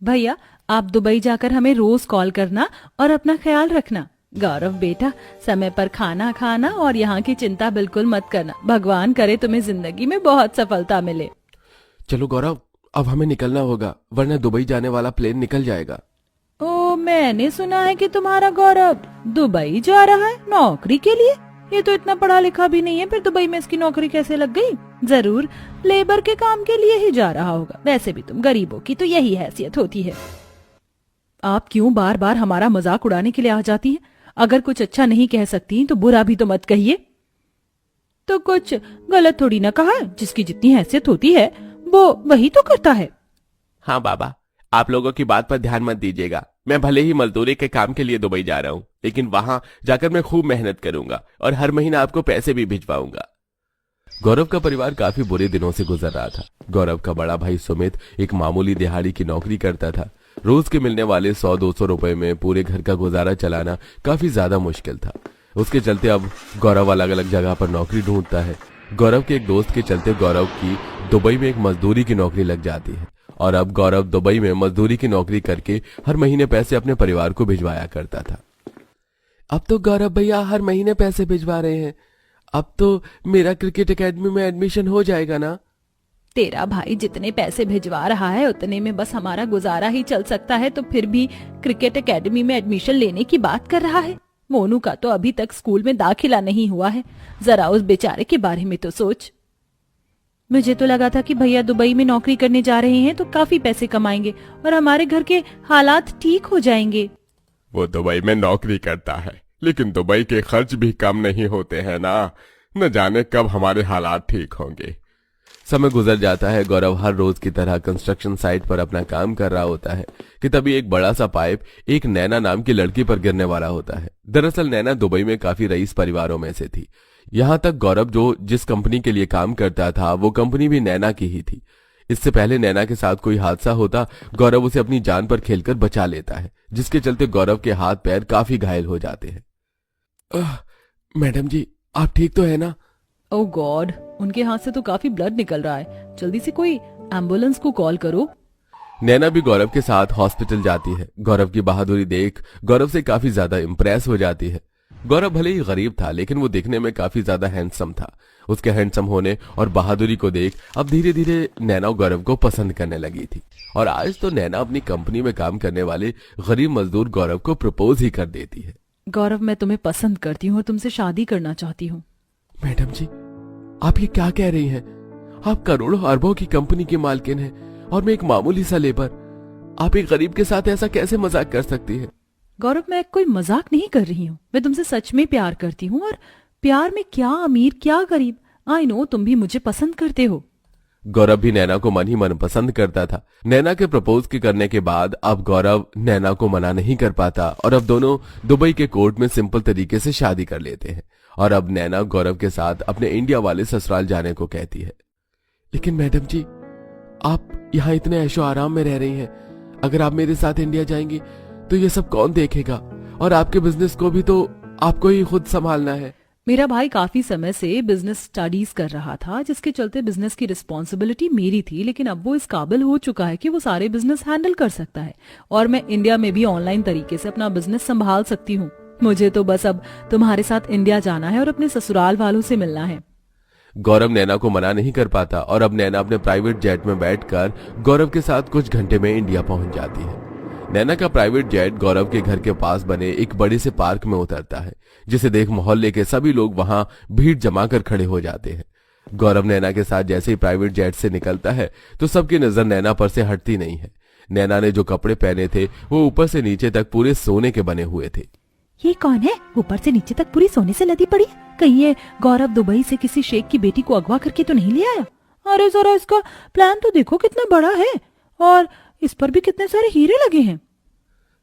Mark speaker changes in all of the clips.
Speaker 1: भैया आप दुबई जाकर हमें रोज कॉल करना और अपना ख्याल रखना। गौरव बेटा, समय पर खाना खाना और यहाँ की चिंता बिल्कुल मत करना। भगवान करे तुम्हें जिंदगी में बहुत सफलता मिले।
Speaker 2: चलो गौरव, अब हमें निकलना होगा वरना दुबई जाने वाला प्लेन निकल जाएगा।
Speaker 1: ओ, मैंने सुना है कि तुम्हारा गौरव दुबई जा रहा है नौकरी के लिए। ये तो इतना पढ़ा लिखा भी नहीं है, फिर दुबई में इसकी नौकरी कैसे लग गई? जरूर लेबर के काम के लिए ही जा रहा होगा। वैसे भी तुम गरीबों की तो यही हैसियत होती है। आप क्यों बार बार हमारा मजाक उड़ाने के लिए आ जाती हैं? अगर कुछ अच्छा नहीं कह सकती तो बुरा भी तो मत कहिए। तो कुछ गलत थोड़ी ना कहा है, जिसकी जितनी हैसियत होती है वो वही तो करता है।
Speaker 2: हाँ बाबा, आप लोगों की बात पर ध्यान मत दीजिएगा। मैं भले ही मजदूरी के काम के लिए दुबई जा रहा हूँ, लेकिन वहां जाकर मैं खूब मेहनत करूंगा और हर महीना आपको पैसे भी भिजवाऊंगा। गौरव का परिवार काफी बुरे दिनों से गुजर रहा था। गौरव का बड़ा भाई सुमित एक मामूली दिहाड़ी की नौकरी करता था। रोज के मिलने वाले 100-200 रुपए में पूरे घर का गुजारा चलाना काफी ज्यादा मुश्किल था। उसके चलते अब गौरव अलग अलग जगह पर नौकरी ढूंढता है। गौरव के एक दोस्त के चलते गौरव की दुबई में एक मजदूरी की नौकरी लग जाती है और अब गौरव दुबई में मजदूरी की नौकरी करके हर महीने पैसे अपने परिवार को भिजवाया करता था। अब तो गौरव भैया हर महीने पैसे भिजवा रहे हैं। अब तो मेरा क्रिकेट एकेडमी में एडमिशन हो जाएगा ना?
Speaker 1: तेरा भाई जितने पैसे भिजवा रहा है उतने में बस हमारा गुजारा ही चल सकता है, तो फिर भी क्रिकेट एकेडमी में एडमिशन लेने की बात कर रहा है। मोनू का तो अभी तक स्कूल में दाखिला नहीं हुआ है। जरा उस बेचारे के बारे में तो सोच। मुझे तो लगा था कि भैया दुबई में नौकरी करने जा रहे हैं तो काफी पैसे कमाएंगे और हमारे घर के हालात ठीक हो जाएंगे।
Speaker 2: वो दुबई में नौकरी करता है, लेकिन दुबई के खर्च भी कम नहीं होते हैं ना। न जाने कब हमारे हालात ठीक होंगे। समय गुजर जाता है। गौरव हर रोज की तरह कंस्ट्रक्शन साइट पर अपना काम कर रहा होता है कि तभी एक बड़ा सा पाइप एक नैना नाम की लड़की पर गिरने वाला होता है। दरअसल नैना दुबई में काफी रईस परिवारों में से थी। यहाँ तक गौरव जिस कंपनी के लिए काम करता था वो कंपनी भी नैना की ही थी। इससे पहले नैना के साथ कोई हादसा होता, गौरव उसे अपनी जान पर खेलकर बचा लेता है, जिसके चलते गौरव के हाथ पैर काफी घायल हो जाते हैं। मैडम जी, आप ठीक तो है ना?
Speaker 1: ओह गॉड, उनके हाथ से तो काफी ब्लड निकल रहा है। जल्दी से कोई एम्बुलेंस को कॉल करो।
Speaker 2: नैना भी गौरव के साथ हॉस्पिटल जाती है। गौरव की बहादुरी देख गौरव से काफी ज्यादा इम्प्रेस हो जाती है। गौरव भले ही गरीब था, लेकिन वो दिखने में काफी ज्यादा हैंडसम था। उसके हैंडसम होने और बहादुरी को देख अब धीरे धीरे नैना गौरव को पसंद करने लगी थी और आज तो नैना अपनी कंपनी में काम करने वाले गरीब मजदूर गौरव को प्रपोज ही कर देती है।
Speaker 1: गौरव, मैं तुम्हें पसंद करती हूँ और तुमसे शादी करना चाहती हूँ।
Speaker 2: मैडम जी, आप ये क्या कह रही हैं? आप करोड़ों अरबों की कंपनी की मालकिन हैं और मैं एक मामूली सा लेबर। आप एक गरीब के साथ ऐसा कैसे मजाक कर सकती हैं?
Speaker 1: गौरव, मैं कोई मजाक नहीं कर रही हूँ। मैं तुमसे सच में प्यार करती हूँ और प्यार में क्या अमीर क्या गरीब, आई नो तुम भी मुझे पसंद करते हो।
Speaker 2: गौरव भी नैना को मन ही मन पसंद करता था। नैना के प्रपोज के करने के बाद अब गौरव नैना को मना नहीं कर पाता और अब दोनों दुबई के कोर्ट में सिंपल तरीके से शादी कर लेते हैं और अब नैना गौरव के साथ अपने इंडिया वाले ससुराल जाने को कहती है। लेकिन मैडम जी, आप यहाँ इतने ऐशो आराम में रह रही हैं, अगर आप मेरे साथ इंडिया जाएंगी तो ये सब कौन देखेगा? और आपके बिजनेस को भी तो आपको ही खुद संभालना है।
Speaker 1: मेरा भाई काफी समय से बिजनेस स्टडीज कर रहा था, जिसके चलते बिजनेस की रिस्पॉन्सिबिलिटी मेरी थी, लेकिन अब वो इस काबिल हो चुका है कि वो सारे बिजनेस हैंडल कर सकता है और मैं इंडिया में भी ऑनलाइन तरीके से अपना बिजनेस संभाल सकती हूँ। मुझे तो बस अब तुम्हारे साथ इंडिया जाना है और अपने ससुराल वालों से मिलना है।
Speaker 2: गौरव नैना को मना नहीं कर पाता और अब नैना अपने प्राइवेट जेट में बैठकर गौरव के साथ कुछ घंटे में इंडिया पहुंच जाती है। नैना का प्राइवेट जेट गौरव के घर के पास बने एक बड़े से पार्क में उतरता है, जिसे देख मोहल्ले के सभी लोग वहां भीड़ जमा कर खड़े हो जाते हैं। गौरव नैना के साथ जैसे ही प्राइवेट जेट से निकलता है तो सबकी नजर नैना पर से हटती नहीं है। नैना ने जो कपड़े पहने थे वो ऊपर से नीचे तक पूरे सोने के बने हुए थे।
Speaker 1: ये कौन है? ऊपर से नीचे तक पूरी सोने से लदी पड़ी। कहीं ये गौरव दुबई से किसी शेख की बेटी को अगवा करके तो नहीं ले आया? अरे जरा इसका प्लान तो देखो कितना बड़ा है और इस पर भी कितने सारे हीरे लगे हैं।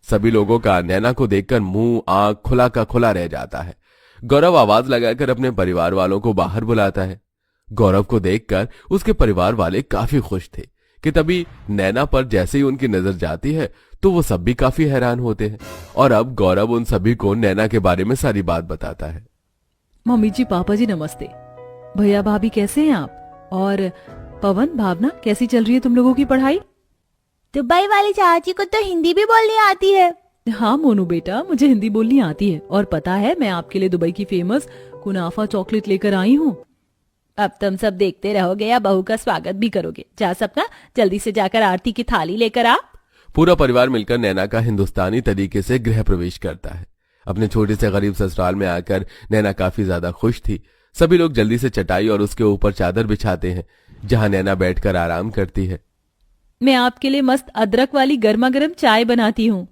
Speaker 2: सभी लोगों का नैना को देखकर मुंह आंख खुला का खुला रह जाता है। गौरव आवाज लगाकर अपने परिवार वालों को बाहर बुलाता है। गौरव को देखकर उसके परिवार वाले काफी खुश थे कि तभी नैना पर जैसे ही उनकी नजर जाती है तो वो सब भी काफी हैरान होते हैं और अब गौरव उन सभी को नैना के बारे में सारी बात बताता है।
Speaker 1: मम्मी जी, पापा जी नमस्ते। भैया भाभी कैसे हैं आप? और पवन भावना कैसी चल रही है तुम लोगों की पढ़ाई?
Speaker 3: दुबई वाली चाची को तो हिंदी भी बोलनी आती है।
Speaker 1: हाँ मोनू बेटा, मुझे हिंदी बोलनी आती है और पता है मैं आपके लिए दुबई की फेमस कुनाफा चॉकलेट लेकर आई हूँ।
Speaker 3: अब तुम सब देखते रहोगे या बहू का स्वागत भी करोगे? जा सपना, जल्दी से जाकर आरती की थाली लेकर आ।
Speaker 2: पूरा परिवार मिलकर नैना का हिंदुस्तानी तरीके से गृह प्रवेश करता है। अपने छोटे से गरीब ससुराल में आकर नैना काफी ज्यादा खुश थी। सभी लोग जल्दी से चटाई और उसके ऊपर चादर बिछाते हैं, जहां नैना बैठकर आराम करती है।
Speaker 1: मैं आपके लिए मस्त अदरक वाली गर्मा गर्म चाय बनाती हूँ।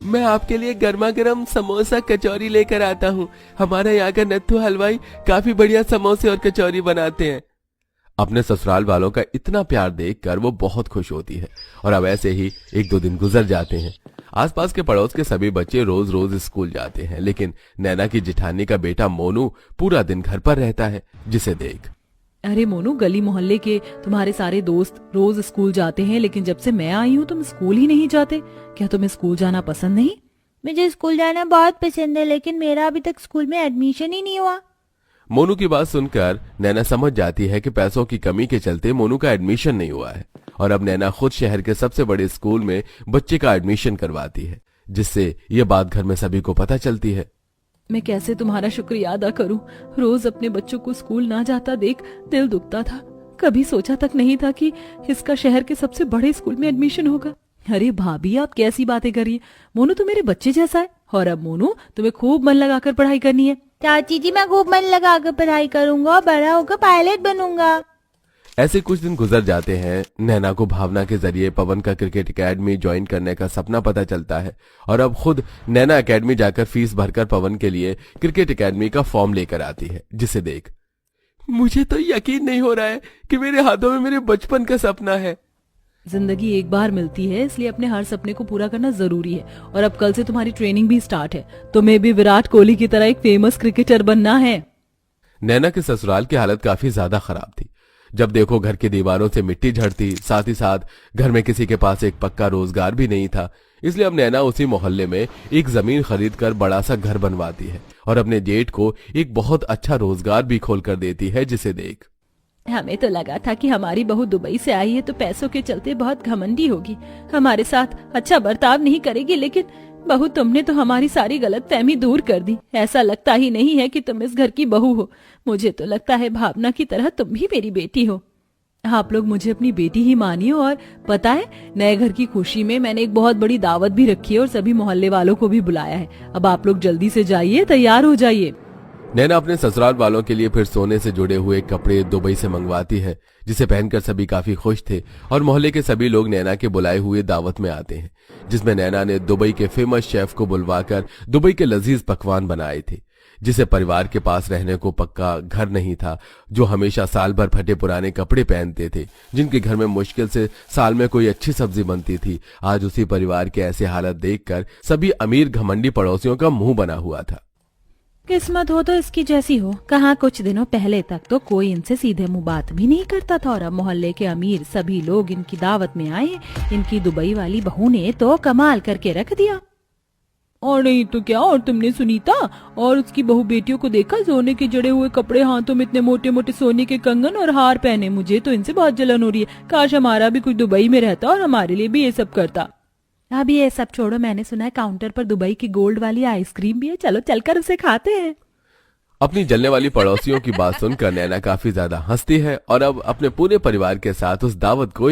Speaker 2: मैं आपके लिए गर्मा गर्म समोसा कचौरी लेकर आता हूँ। हमारे यहाँ का नत्थू हलवाई काफी बढ़िया समोसे और कचौरी बनाते हैं। अपने ससुराल वालों का इतना प्यार देखकर वो बहुत खुश होती है। और अब ऐसे ही 1-2 दिन गुजर जाते हैं। आसपास के पड़ोस के सभी बच्चे रोज रोज स्कूल जाते हैं, लेकिन नैना की जिठानी का बेटा मोनू पूरा दिन घर पर रहता है, जिसे देख।
Speaker 1: अरे मोनू, गली मोहल्ले के तुम्हारे सारे दोस्त रोज स्कूल जाते हैं, लेकिन जब से मैं आई हूँ तुम स्कूल ही नहीं जाते। क्या तुम्हें स्कूल जाना पसंद नहीं?
Speaker 3: मुझे स्कूल जाना बहुत पसंद है, लेकिन मेरा अभी तक स्कूल में एडमिशन ही नहीं हुआ।
Speaker 2: मोनू की बात सुनकर नैना समझ जाती है कि पैसों की कमी के चलते मोनू का एडमिशन नहीं हुआ है, और अब नैना खुद शहर के सबसे बड़े स्कूल में बच्चे का एडमिशन करवाती है, जिससे ये बात घर में सभी को पता चलती है।
Speaker 1: मैं कैसे तुम्हारा शुक्रिया अदा करूं? रोज अपने बच्चों को स्कूल ना जाता देख दिल दुखता था। कभी सोचा तक नहीं था कि इसका शहर के सबसे बड़े स्कूल में एडमिशन होगा। अरे भाभी, आप कैसी बातें कर रही है? मोनू तो मेरे बच्चे जैसा है। और अब मोनू, तुम्हें खूब मन लगाकर पढ़ाई करनी है।
Speaker 3: चाची जी, मैं खूब मन लगाकर पढ़ाई करूंगा, बड़ा होकर पायलट बनूंगा।
Speaker 2: ऐसे कुछ दिन गुजर जाते हैं। नैना को भावना के जरिए पवन का क्रिकेट एकेडमी ज्वाइन करने का सपना पता चलता है, और अब खुद नैना एकेडमी जाकर फीस भरकर पवन के लिए क्रिकेट एकेडमी का फॉर्म लेकर आती है, जिसे देख मुझे तो यकीन नहीं हो रहा है कि मेरे हाथों में मेरे बचपन का सपना है।
Speaker 1: जिंदगी एक बार मिलती है, इसलिए अपने हर सपने को पूरा करना जरूरी है। और अब कल से तुम्हारी ट्रेनिंग भी स्टार्ट है। तुम्हें भी विराट कोहली की तरह एक फेमस क्रिकेटर बनना है।
Speaker 2: नैना के ससुराल की हालत काफी ज्यादा खराब थी। जब देखो घर की दीवारों से मिट्टी झड़ती, साथ ही साथ घर में किसी के पास एक पक्का रोजगार भी नहीं था। इसलिए अब नैना उसी मोहल्ले में एक जमीन खरीदकर बड़ा सा घर बनवाती है और अपने जेठ को एक बहुत अच्छा रोजगार भी खोल कर देती है, जिसे देख
Speaker 1: हमें तो लगा था कि हमारी बहू दुबई से आई है तो पैसों के चलते बहुत घमंडी होगी, हमारे साथ अच्छा बर्ताव नहीं करेगी, लेकिन बहू तुमने तो हमारी सारी गलतफहमी दूर कर दी। ऐसा लगता ही नहीं है कि तुम इस घर की बहू हो। मुझे तो लगता है भावना की तरह तुम भी मेरी बेटी हो। आप लोग मुझे अपनी बेटी ही मानिए। और पता है, नए घर की खुशी में मैंने एक बहुत बड़ी दावत भी रखी है और सभी मोहल्ले वालों को भी बुलाया है। अब आप लोग जल्दी से जाइए, तैयार हो जाइए।
Speaker 2: नैना अपने ससुराल वालों के लिए फिर सोने से जुड़े हुए कपड़े दुबई से मंगवाती है, जिसे पहनकर सभी काफी खुश थे। और मोहल्ले के सभी लोग नैना के बुलाए हुए दावत में आते हैं, जिसमें नैना ने दुबई के फेमस शेफ को बुलवाकर दुबई के लजीज पकवान बनाए थे। जिसे परिवार के पास रहने को पक्का घर नहीं था, जो हमेशा साल भर फटे पुराने कपड़े पहनते थे, जिनके घर में मुश्किल से साल में कोई अच्छी सब्जी बनती थी, आज उसी परिवार के ऐसे हालत देखकर सभी अमीर घमंडी पड़ोसियों का मुंह बना हुआ था।
Speaker 1: किस्मत हो तो इसकी जैसी हो। कहाँ कुछ दिनों पहले तक तो कोई इनसे सीधे मुंह बात भी नहीं करता था, और अब मोहल्ले के अमीर सभी लोग इनकी दावत में आए। इनकी दुबई वाली बहू ने तो कमाल करके रख दिया। और नहीं तो क्या। और तुमने सुनीता और उसकी बहू बेटियों को देखा? सोने के जड़े हुए कपड़े, हाथों में इतने मोटे मोटे सोने के कंगन और हार पहने। मुझे तो इनसे बहुत जलन हो रही है। काश हमारा भी कोई दुबई में रहता और हमारे लिए भी ये सब करता। अभी ये सब छोड़ो, मैंने सुना है काउंटर पर दुबई की गोल्ड वाली आइसक्रीम भी है। चलो चलकर उसे खाते हैं।
Speaker 2: अपनी जलने वाली पड़ोसियों की बात सुनकर नैना काफी ज्यादा हंसती है और अब अपने पूरे परिवार के साथ उस दावत को